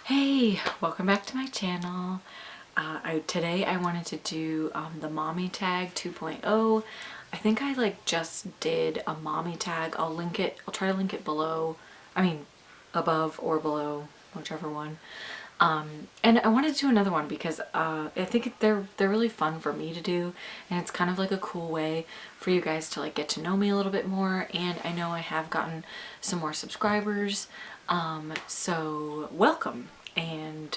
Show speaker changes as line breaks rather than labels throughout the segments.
Hey, welcome back to my channel. Today I wanted to do the mommy tag 2.0. I think I just did a mommy tag. I'll link it. I'll try to link it below. I mean, above or below, whichever one. And I wanted to do another one because I think they're really fun for me to do, and it's kind of like a cool way for you guys to get to know me a little bit more. And I know I have gotten some more subscribers, so welcome. And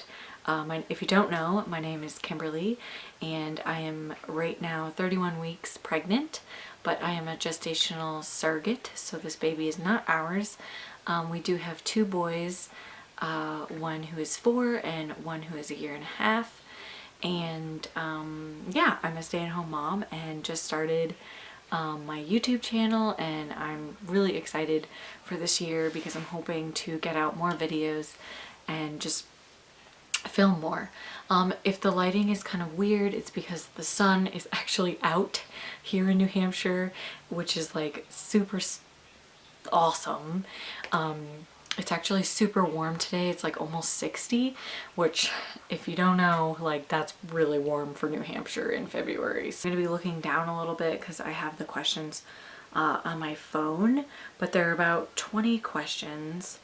if you don't know, my name is Kimberly, and I am right now 31 weeks pregnant, but I am a gestational surrogate, so this baby is not ours. We do have two boys, one who is 4 and one who is 1.5 years. And yeah, I'm a stay-at-home mom and just started my YouTube channel, and I'm really excited for this year because I'm hoping to get out more videos and just film more. If the lighting is kind of weird, it's because the sun is actually out here in New Hampshire, which is super awesome. It's actually super warm today. It's almost 60, which if you don't know, that's really warm for New Hampshire in February. So I'm gonna be looking down a little bit because I have the questions on my phone, but there are about 20 questions.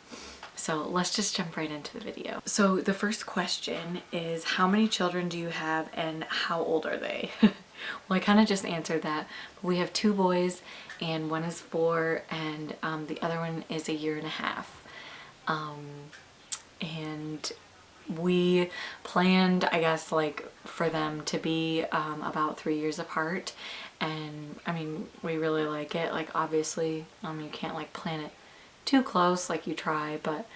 So let's just jump right into the video. So the first question is, how many children do you have and how old are they? Well, I kind of just answered that. But we have 2 boys, and one is 4 and the other one is 1.5 years. And we planned, I guess, for them to be about 3 years apart. And I mean, we really like it. Obviously, you can't plan it too close, you try, but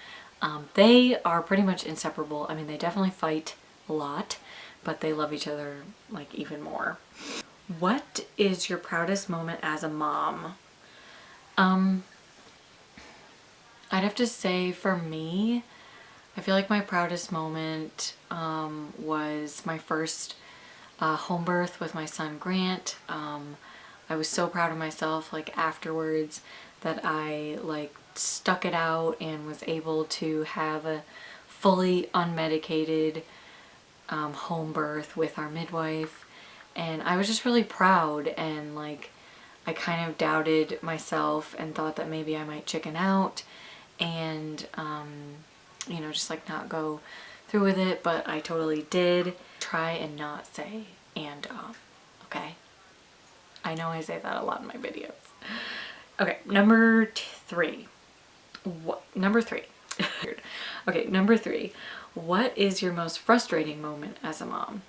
they are pretty much inseparable. I mean, they definitely fight a lot, but they love each other even more. What is your proudest moment as a mom? I'd have to say, for me, I feel like my proudest moment was my first home birth with my son Grant. I was so proud of myself afterwards that I stuck it out and was able to have a fully unmedicated home birth with our midwife, and I was just really proud. And I kind of doubted myself and thought that maybe I might chicken out and you know, just not go through with it, but I totally did. Try and not say and okay? I know I say that a lot in my videos. Okay, number 3. Number 3. Okay, number 3. What is your most frustrating moment as a mom?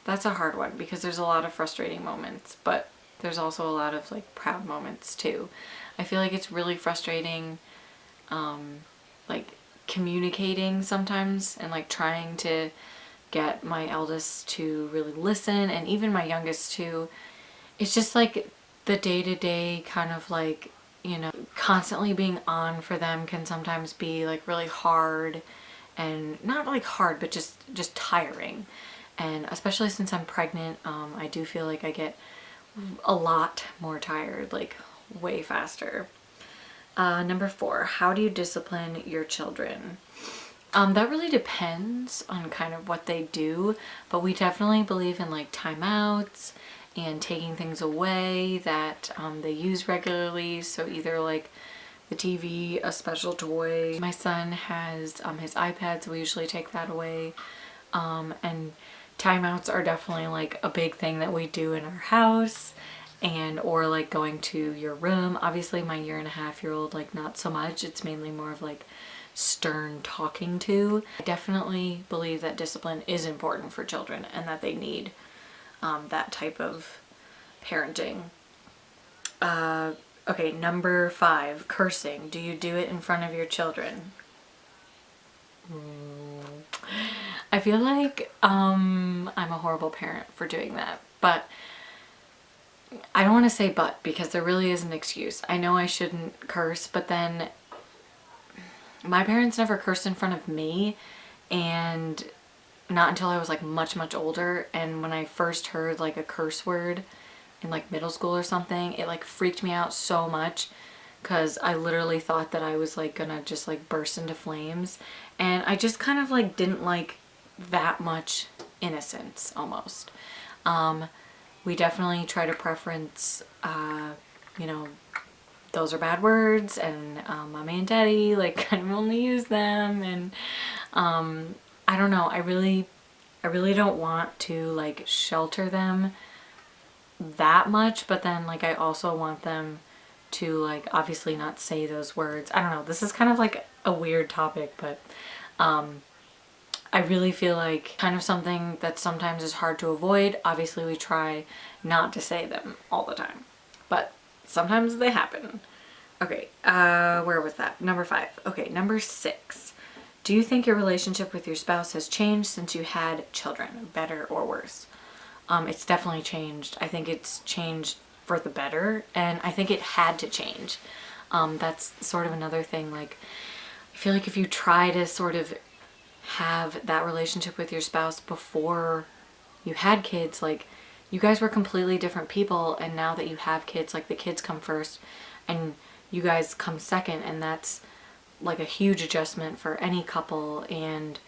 That's a hard one because there's a lot of frustrating moments, but there's also a lot of proud moments too. I feel like it's really frustrating communicating sometimes and trying to get my eldest to really listen, and even my youngest too. It's just the day-to-day kind of you know, constantly being on for them can sometimes be really hard, and not hard, but just tiring. And especially since I'm pregnant, I do feel I get a lot more tired, way faster. Number 4, how do you discipline your children? That really depends on kind of what they do, but we definitely believe in timeouts and taking things away that they use regularly. So either the TV, a special toy. My son has his iPad, so we usually take that away. And timeouts are definitely a big thing that we do in our house. And or going to your room. Obviously my 1.5-year-old not so much. It's mainly more of stern talking to. I definitely believe that discipline is important for children and that they need that type of parenting. Okay, number 5, cursing. Do you do it in front of your children? I feel I'm a horrible parent for doing that, but I don't want to say but, because there really is an excuse. I know I shouldn't curse, but then my parents never cursed in front of me, and not until I was much older. And when I first heard a curse word in middle school or something, it freaked me out so much because I literally thought that I was like gonna just like burst into flames, and I just kind of like didn't like that much innocence almost. We definitely try to preference, you know, those are bad words, and mommy and daddy, like, kind of only use them, and I don't know, I really don't want to like shelter them that much, but then like I also want them to like obviously not say those words. I don't know, this is kind of like a weird topic, but I really feel like kind of something that sometimes is hard to avoid. Obviously we try not to say them all the time, but sometimes they happen. Okay, where was that? Number 5. Okay, number 6. Do you think your relationship with your spouse has changed since you had children, better or worse? It's definitely changed. I think it's changed for the better, and I think it had to change. That's sort of another thing. Like, I feel like if you try to sort of have that relationship with your spouse before you had kids, like, you guys were completely different people, and now that you have kids, like, the kids come first and you guys come second, and that's like a huge adjustment for any couple. And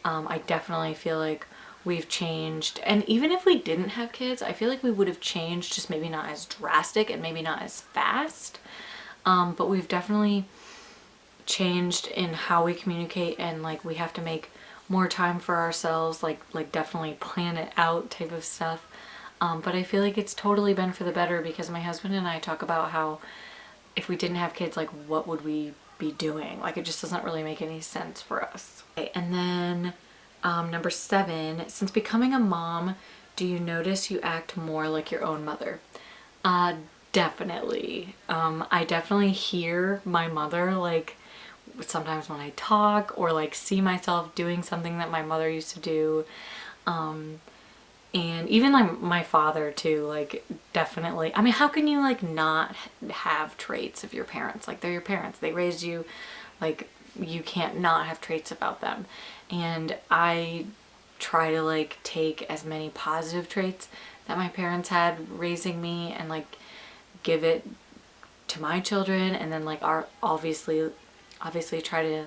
I definitely feel like we've changed, and even if we didn't have kids, I feel like we would have changed, just maybe not as drastic and maybe not as fast, but we've definitely changed in how we communicate, and like we have to make more time for ourselves, like definitely plan it out type of stuff. But I feel like it's totally been for the better, because my husband and I talk about how if we didn't have kids, like what would we be doing? Like, it just doesn't really make any sense for us. Okay, and then number 7, since becoming a mom, do you notice you act more like your own mother? Definitely. I definitely hear my mother, like, sometimes when I talk, or like see myself doing something that my mother used to do. And even like my father too, like, definitely. I mean, how can you like not have traits of your parents? Like, they're your parents, they raised you, like, you can't not have traits about them. And I try to like take as many positive traits that my parents had raising me and like give it to my children, and then like obviously try to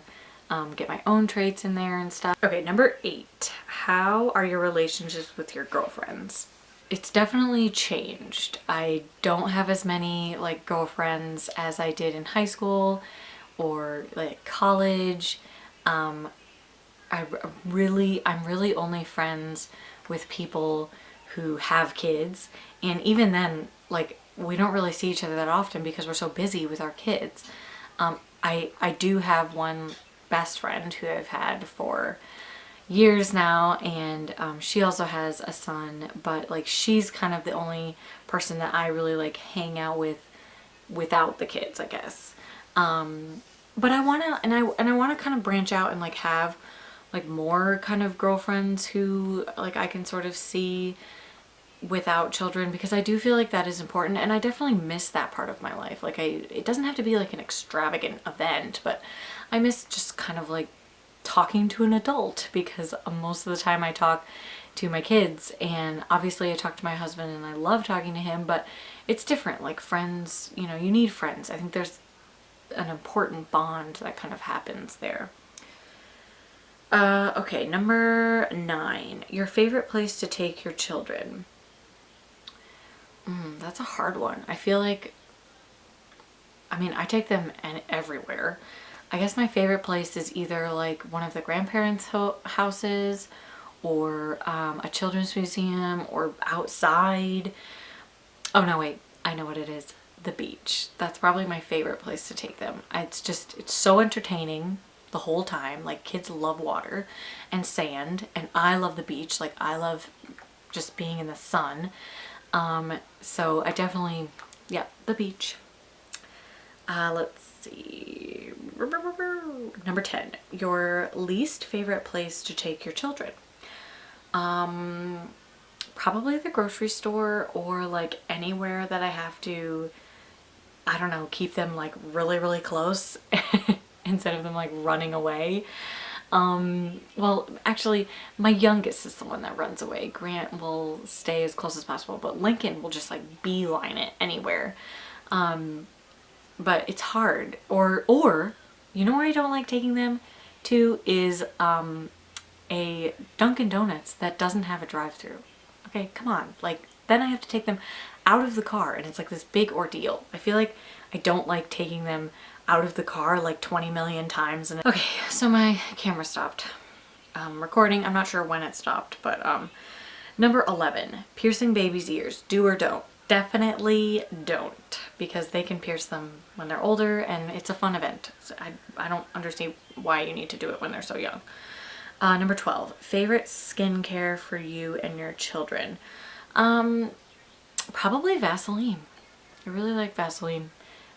get my own traits in there and stuff. Okay, number 8. How are your relationships with your girlfriends? It's definitely changed. I don't have as many like girlfriends as I did in high school or like college. I'm really only friends with people who have kids, and even then, like, we don't really see each other that often because we're so busy with our kids. I do have one best friend who I've had for years now, and she also has a son, but like she's kind of the only person that I really like hang out with without the kids, I guess. But I want to, and I want to kind of branch out and like have like more kind of girlfriends who like I can sort of see without children, because I do feel like that is important, and I definitely miss that part of my life. Like, it doesn't have to be like an extravagant event, but I miss just kind of like talking to an adult, because most of the time I talk to my kids, and obviously I talk to my husband and I love talking to him, but it's different. Like, friends, you know, you need friends. I think there's an important bond that kind of happens there. Okay, number 9. Your favorite place to take your children? That's a hard one. I feel like, I mean, I take them everywhere. I guess my favorite place is either like one of the grandparents' houses, or a children's museum, or outside. Oh no, wait, I know what it is. The beach. That's probably my favorite place to take them. It's so entertaining the whole time. Like, kids love water and sand, and I love the beach. Like, I love just being in the sun. So I definitely, yeah, the beach. Let's see. Number 10, your least favorite place to take your children. Probably the grocery store, or like anywhere that I have to, I don't know, keep them like really close instead of them like running away. Well, actually, my youngest is the one that runs away. Grant will stay as close as possible, but Lincoln will just like beeline it anywhere. but it's hard. Or you know where I don't like taking them to is a Dunkin' Donuts that doesn't have a drive-through. Okay, come on. Like, then I have to take them out of the car, and it's like this big ordeal. I feel like I don't like taking them out of the car like 20 million times. And okay, so my camera stopped recording. I'm not sure when it stopped, but number 11, piercing babies' ears. Do or don't? Definitely don't, because they can pierce them when they're older, and it's a fun event. So I don't understand why you need to do it when they're so young. Number 12, favorite skincare for you and your children. Probably Vaseline. I really like Vaseline.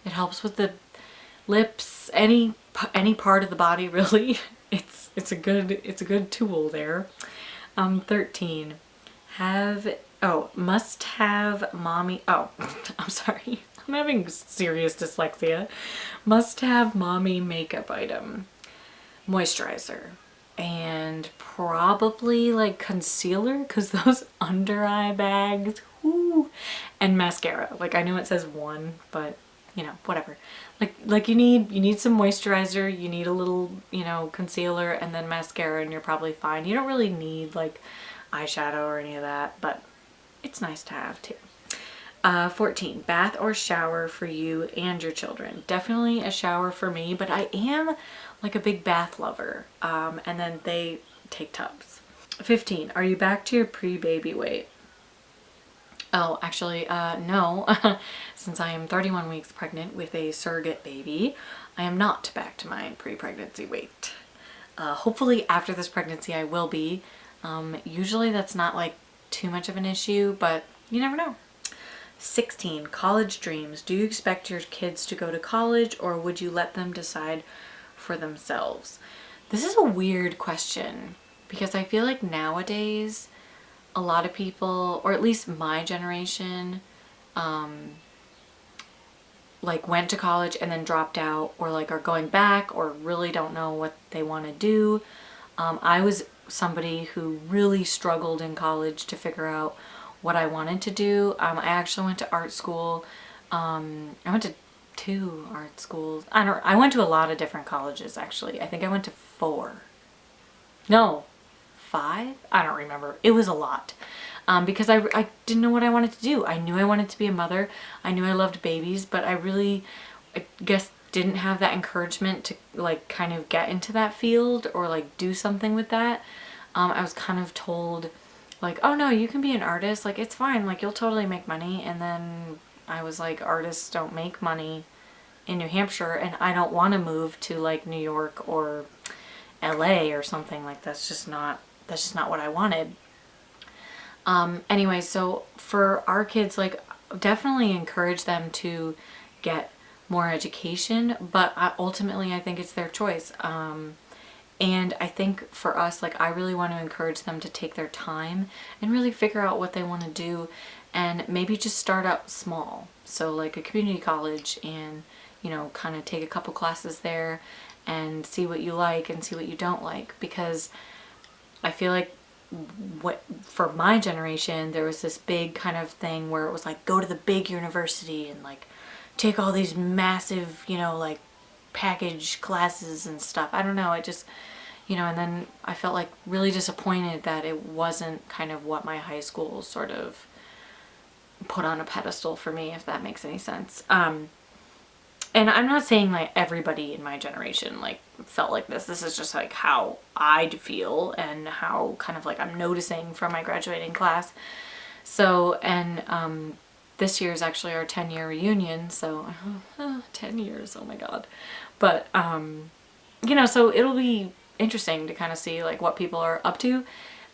It helps with the lips, any part of the body really. It's a good tool there. 13, must have mommy. Oh, I'm sorry. I'm having serious dyslexia. Must have mommy makeup item. Moisturizer. And probably like concealer, because those under eye bags, whoo, and mascara. Like, I know it says one, but you know, whatever. Like you need some moisturizer, you need a little, you know, concealer, and then mascara, and you're probably fine. You don't really need like eyeshadow or any of that, but it's nice to have too. 14, bath or shower for you and your children. Definitely a shower for me, but I am like a big bath lover. And then they take tubs. 15, are you back to your pre-baby weight? Oh, actually, no. Since I am 31 weeks pregnant with a surrogate baby, I am not back to my pre-pregnancy weight. Hopefully after this pregnancy I will be. Usually that's not like too much of an issue, but you never know. 16, college dreams. Do you expect your kids to go to college, or would you let them decide for themselves? This is a weird question, because I feel like nowadays a lot of people, or at least my generation, like went to college and then dropped out, or like are going back, or really don't know what they want to do. I was somebody who really struggled in college to figure out what I wanted to do. I actually went to art school. I went to 2 art schools. I went to a lot of different colleges actually. I think I went to 4. No, 5? I don't remember. It was a lot. Because I didn't know what I wanted to do. I knew I wanted to be a mother. I knew I loved babies, but I guess didn't have that encouragement to like kind of get into that field or like do something with that. I was kind of told like, oh no, you can be an artist, like it's fine, like you'll totally make money. And then I was like, artists don't make money in New Hampshire, and I don't want to move to like New York or LA or something. Like that's just not what I wanted. Anyway, so for our kids, like definitely encourage them to get more education, but ultimately I think it's their choice. And I think for us, like I really want to encourage them to take their time and really figure out what they want to do, and maybe just start out small. So like a community college, and you know, kind of take a couple classes there and see what you like and see what you don't like. Because I feel like for my generation, there was this big kind of thing where it was like, go to the big university and like take all these massive, you know, like package classes and stuff. I don't know. It just, you know, and then I felt like really disappointed that it wasn't kind of what my high school sort of put on a pedestal for me, if that makes any sense. And I'm not saying like everybody in my generation like felt like this. This is just like how I'd feel and how kind of like I'm noticing from my graduating class. So, and this year is actually our 10-year reunion. So 10 years, oh my God. But, you know, so it'll be interesting to kind of see like what people are up to.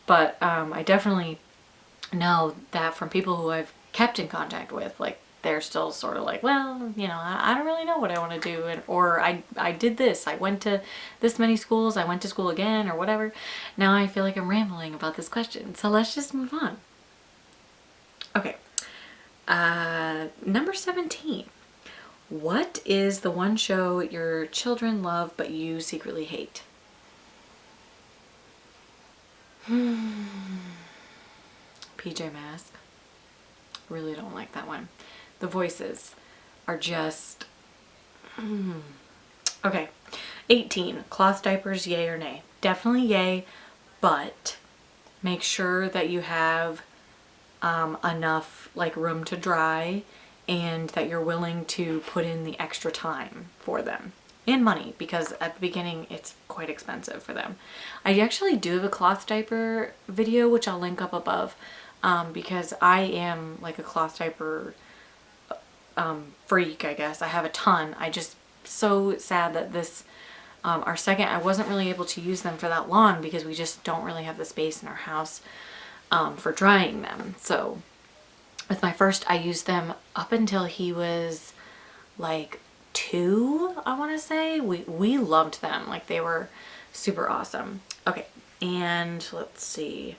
But I definitely know that from people who I've kept in contact with, like they're still sort of like, well, you know, I don't really know what I want to do. Or I did this, I went to this many schools, I went to school again, or whatever. Now I feel like I'm rambling about this question. So let's just move on. Okay. Number 17. What is the one show your children love but you secretly hate? PJ Masks. Really don't like that one. The voices are just Okay, 18, cloth diapers, yay or nay? Definitely yay, but make sure that you have enough like room to dry and that you're willing to put in the extra time for them and money, because at the beginning it's quite expensive for them. I actually do have a cloth diaper video which I'll link up above, because I am like a cloth diaper freak, I guess. I have a ton. I just so sad that this our second, I wasn't really able to use them for that long because we just don't really have the space in our house for drying them. So with my first, I used them up until he was like 2, I want to say. We loved them. Like, they were super awesome. Okay, and let's see.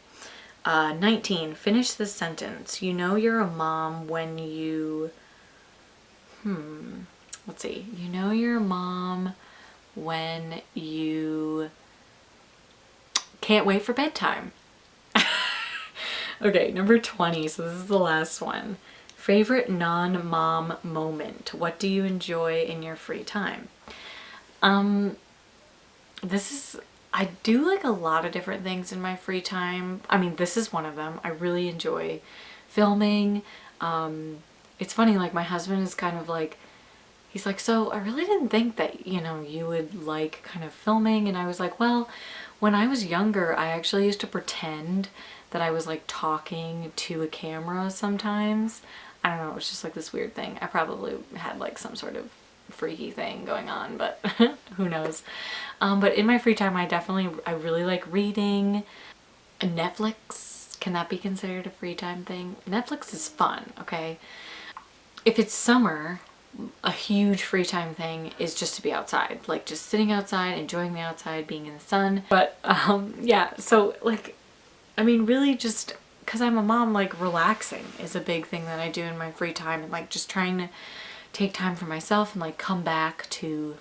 19, finish this sentence. You know you're a mom when you... Let's see. You know you're a mom when you can't wait for bedtime. Okay, number 20, so this is the last one. Favorite non-mom moment. What do you enjoy in your free time? I do like a lot of different things in my free time. I mean, this is one of them. I really enjoy filming. It's funny, like my husband is kind of like, he's like, so I really didn't think that, you know, you would like kind of filming. And I was like, well, when I was younger, I actually used to pretend that I was like talking to a camera sometimes. I don't know, it was just like this weird thing. I probably had like some sort of freaky thing going on, but who knows. But in my free time, I really like reading. Netflix, can that be considered a free time thing? Netflix is fun, okay? If it's summer, a huge free time thing is just to be outside, like just sitting outside, enjoying the outside, being in the sun. But yeah, so like, I mean, really just because I'm a mom, like relaxing is a big thing that I do in my free time, and like just trying to take time for myself and like come back to,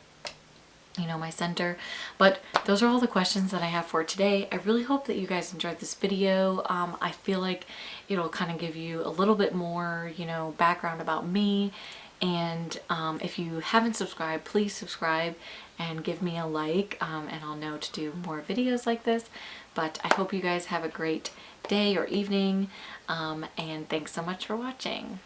you know, my center. But those are all the questions that I have for today. I really hope that you guys enjoyed this video. I feel like it'll kind of give you a little bit more, you know, background about me. And if you haven't subscribed, please subscribe and give me a like, and I'll know to do more videos like this. But I hope you guys have a great day or evening, and thanks so much for watching.